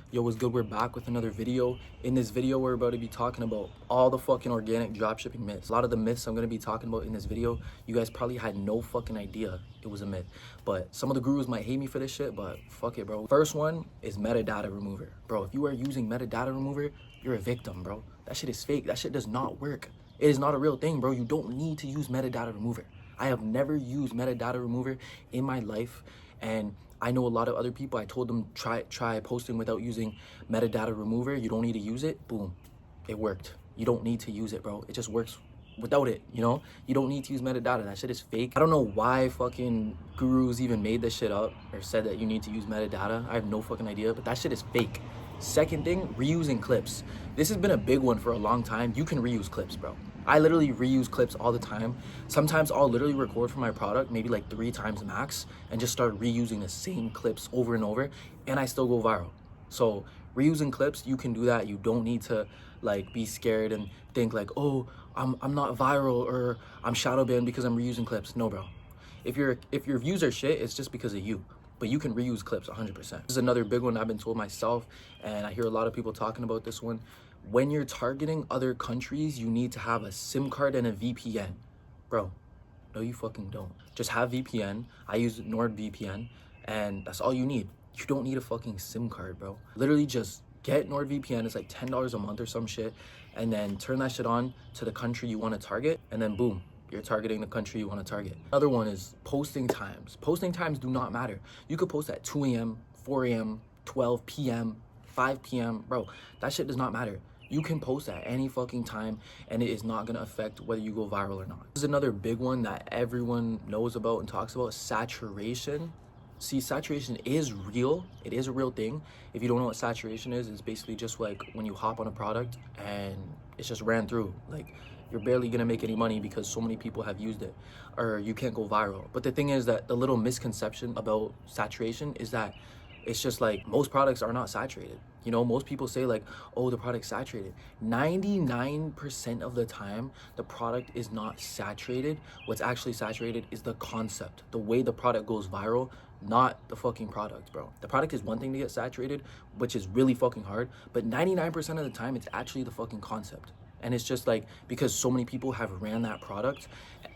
Yo, what's good? We're back with another video. In this video, we're about to be talking about all the fucking organic dropshipping myths. A lot of the myths I'm going to be talking about in this video, you guys probably had no fucking idea it was a myth. But some of the gurus might hate me for this shit, but fuck it, bro. First one is metadata remover. Bro, if you are using metadata remover, you're a victim, bro. That shit is fake. That shit does not work. It is not a real thing, bro. You don't need to use metadata remover. I have never used metadata remover in my life, and I know a lot of other people. I told them try posting without using metadata remover. You don't need to use it. Boom, it worked. You don't need to use it, bro. It just works without it, you know? You don't need to use metadata. That shit is fake. I don't know why fucking gurus even made this shit up or said that you need to use metadata. I have no fucking idea, but that shit is fake. Second thing, reusing clips. This has been a big one for a long time. You can reuse clips, bro. I literally reuse clips all the time. Sometimes I'll literally record for my product, maybe like 3 times max, and just start reusing the same clips over and over, and I still go viral. So reusing clips, you can do that. You don't need to like be scared and think like, oh, I'm not viral or I'm shadow banned because I'm reusing clips. No, bro. If your views are shit, it's just because of you. But you can reuse clips 100%. This is another big one I've been told myself, and I hear a lot of people talking about this one. When you're targeting other countries, you need to have a SIM card and a VPN. Bro, no you fucking don't. Just have VPN. I use NordVPN, and that's all you need. You don't need a fucking SIM card, bro. Literally just get NordVPN. It's like $10 a month or some shit, and then turn that shit on to the country you want to target, and then boom, you're targeting the country you want to target. Another one is posting times. Posting times do not matter. You could post at 2 a.m., 4 a.m., 12 p.m., 5 p.m. Bro, that shit does not matter. You can post at any fucking time and it is not gonna affect whether you go viral or not. This is another big one that everyone knows about and talks about, saturation. See, saturation is real. It is a real thing. If you don't know what saturation is, it's basically just like when you hop on a product and it's just ran through. Like, you're barely gonna make any money because so many people have used it, or you can't go viral. But the thing is that the little misconception about saturation is that it's just like most products are not saturated. You know, most people say like, oh, the product's saturated. 99% of the time, the product is not saturated. What's actually saturated is the concept, the way the product goes viral, not the fucking product, bro. The product is one thing to get saturated, which is really fucking hard, but 99% of the time, it's actually the fucking concept. And it's just like, because so many people have ran that product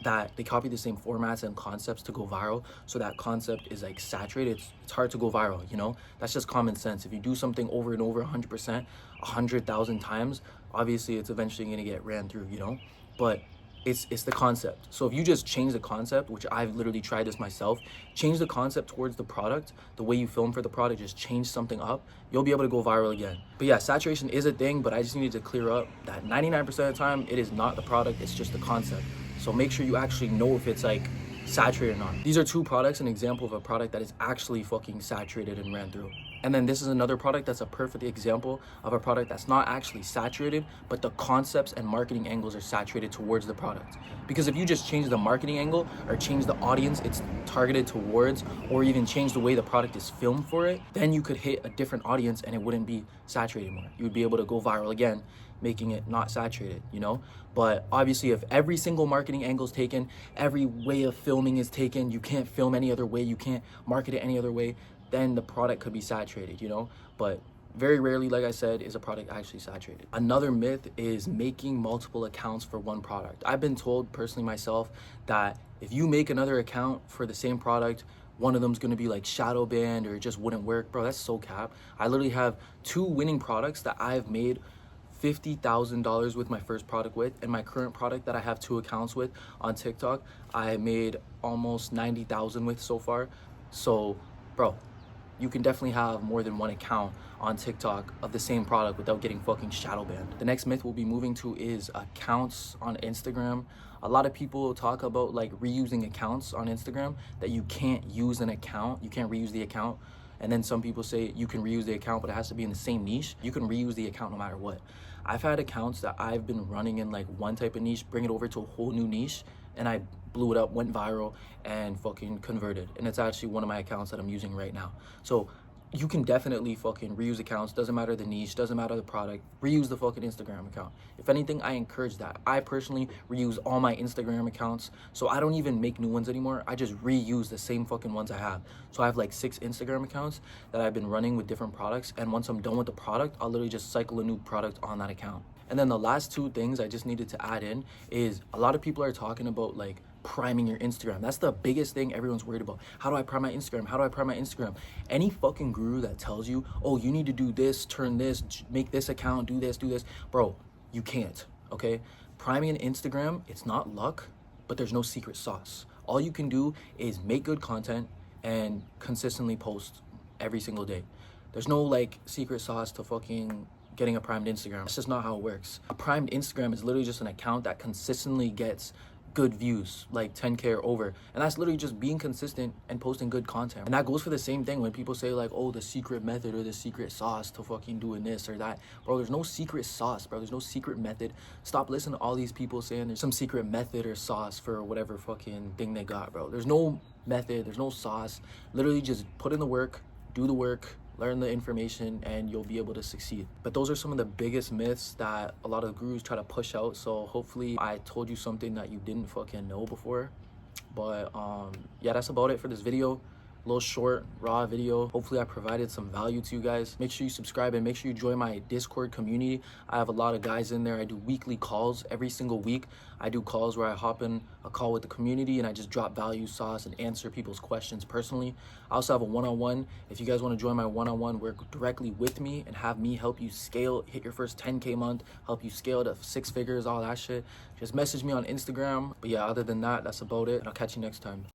that they copy the same formats and concepts to go viral. So that concept is like saturated. It's hard to go viral, you know? That's just common sense. If you do something over and over 100%, 100,000 times, obviously it's eventually gonna get ran through, you know? But it's the concept. So if you just change the concept, which I've literally tried this myself, change the concept towards the product, the way you film for the product, just change something up, you'll be able to go viral again. But yeah, saturation is a thing, but I just needed to clear up that 99% of the time, it is not the product, it's just the concept. So make sure you actually know if it's like saturated or not. These are 2 products, an example of a product that is actually fucking saturated and ran through. And then this is another product that's a perfect example of a product that's not actually saturated, but the concepts and marketing angles are saturated towards the product. Because if you just change the marketing angle or change the audience it's targeted towards, or even change the way the product is filmed for it, then you could hit a different audience and it wouldn't be saturated anymore. You would be able to go viral again, making it not saturated, you know? But obviously if every single marketing angle is taken, every way of filming is taken, you can't film any other way, you can't market it any other way, then the product could be saturated, you know? But very rarely, like I said, is a product actually saturated. Another myth is making multiple accounts for one product. I've been told personally myself that if you make another account for the same product, one of them's gonna be like shadow banned or it just wouldn't work. Bro, that's so cap. I literally have 2 winning products that I've made $50,000 with my first product with, and my current product that I have 2 accounts with on TikTok, I made almost 90,000 with so far. So, bro, you can definitely have more than 1 account on TikTok of the same product without getting fucking shadow banned. The next myth we'll be moving to is accounts on Instagram. A lot of people talk about like reusing accounts on Instagram, that you can't use an account, you can't reuse the account. And then some people say you can reuse the account, but it has to be in the same niche. You can reuse the account no matter what. I've had accounts that I've been running in like one type of niche, bring it over to a whole new niche, and I blew it up, went viral, and fucking converted. And it's actually one of my accounts that I'm using right now. So you can definitely fucking reuse accounts. Doesn't matter the niche, doesn't matter the product. Reuse the fucking Instagram account. If anything, I encourage that. I personally reuse all my Instagram accounts, so I don't even make new ones anymore. I just reuse the same fucking ones I have. So I have like 6 Instagram accounts that I've been running with different products, and once I'm done with the product, I'll literally just cycle a new product on that account. And then the last 2 things I just needed to add in is a lot of people are talking about like priming your Instagram. That's the biggest thing everyone's worried about. How do I prime my Instagram? How do I prime my Instagram? Any fucking guru that tells you, oh, you need to do this, turn this, make this account, do this, bro, you can't, okay? Priming an Instagram, it's not luck, but there's no secret sauce. All you can do is make good content and consistently post every single day. There's no like secret sauce to fucking getting a primed Instagram. That's just not how it works. A primed Instagram is literally just an account that consistently gets good views, like 10K or over, and that's literally just being consistent and posting good content. And that goes for the same thing when people say like, oh, the secret method or the secret sauce to fucking doing this or that. Bro, there's no secret sauce, bro. There's no secret method. Stop listening to all these people saying there's some secret method or sauce for whatever fucking thing they got, bro. There's no method, there's no sauce. Literally just put in the work, do the work, learn the information, and you'll be able to succeed. But those are some of the biggest myths that a lot of gurus try to push out. So hopefully I told you something that you didn't fucking know before. But yeah, that's about it for this video. A little short, raw video. Hopefully I provided some value to you guys. Make sure you subscribe and make sure you join my Discord community. I have a lot of guys in there. I do weekly calls every single week. I do calls where I hop in a call with the community and I just drop value sauce and answer people's questions personally. I also have a one-on-one. If you guys want to join my one-on-one, work directly with me and have me help you scale, hit your first 10K month, help you scale to 6 figures, all that shit, just message me on Instagram. But yeah, other than that, that's about it. And I'll catch you next time.